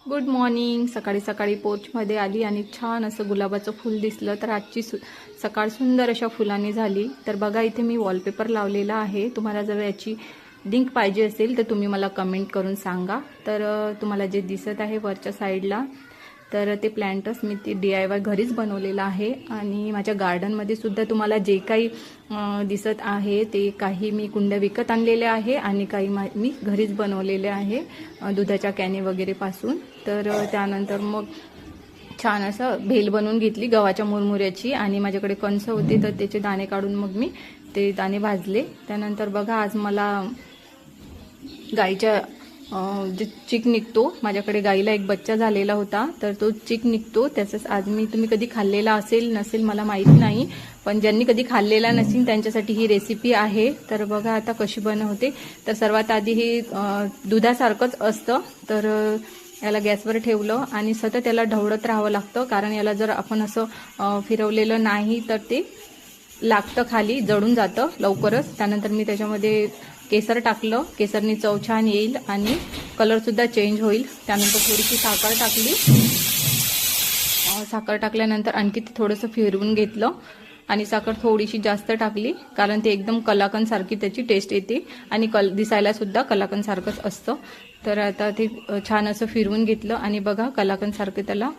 Good morning. सकाळी सकाळी पोर्चमध्ये आली आणि छान असं गुलाबाचं फूल दिसलं. तर आजची सकाळ सुंदर अशा फुलांनी झाली. तर बघा इथे मी वॉलपेपर लावलेला आहे. तुम्हाला जर याची लिंक पाहिजे असेल तर तुम्ही मला कमेंट करून सांगा. तर तुम्हाला जे दिसत आहे वरच्या साईडला तर ते प्लॅन्टस मी ते DIY घरीच बनवलेलं आहे. आणि माझ्या गार्डनमध्ये सुद्धा तुम्हाला जे काही दिसत आहे ते काही मी कुंड विकत आणलेले आहे आणि काही मी घरीच बनवलेले आहे दुधाच्या कॅने वगैरे पासून. तर त्यानंतर मग छान असं भेल बनवून घेतली गव्हाच्या मुरमुऱ्याची आणि माझ्याकडे कणसं होते तर त्याचे दाणे काढून मग मी ते दाणे भाजले. त्यानंतर बघा आज मला गाईच्या जे चिक निघतो, माझ्याकडे गाईला एक बच्चा झालेला होता तर तो चिक निघतो त्याचंच आज तुम्ही कधी खाल्लेला असेल नसेल मला माहिती नाही, पण ज्यांनी कधी खाल्लेला नसेल त्यांच्यासाठी ही रेसिपी आहे. तर बघा आता कशी बनवते. तर सर्वात आधी हे दुधासारखंच असतं. तर याला गॅसवर ठेवलं आणि सतत याला ढवळत राहावं लागतं, कारण याला जर आपण असं फिरवलेलं नाही तर ते लागतं खाली, जळून जातं लवकरच. त्यानंतर मी त्याच्यामध्ये केसर टाकलं. केसरनी चव छान येईल आणि कलरसुद्धा चेंज होईल. त्यानंतर थोडीशी साखर टाकली. साखर टाकल्यानंतर आणखी ते थोडंसं फिरवून घेतलं आणि साखर थोडीशी जास्त टाकली, कारण ते एकदम कलाकंदसारखी त्याची टेस्ट येते आणि दिसायला सुद्धा कलाकंदसारखंच असतं. तर आता ते छान असं फिरवून घेतलं आणि बघा कलाकंदसारखं त्याला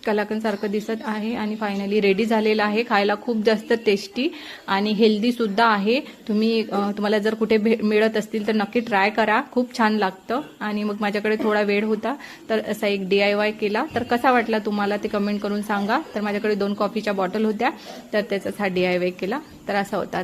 कलाकंदसारखं दिसत आहे आणि फायनली रेडी झालेलं आहे. खायला खूप जास्त टेस्टी आणि हेल्दी सुद्धा आहे. तुम्हाला जर कुठे मिळत असतील तर नक्की ट्राय करा, खूप छान लागतं. आणि मग माझ्याकडे थोडा वेळ होता तर असा एक DIY केला. तर कसा वाटला तुम्हाला ते कमेंट करून सांगा. तर माझ्याकडे 2 कॉफीच्या बॉटल होत्या तर त्याचाच हा DIY केला. तर असा होता.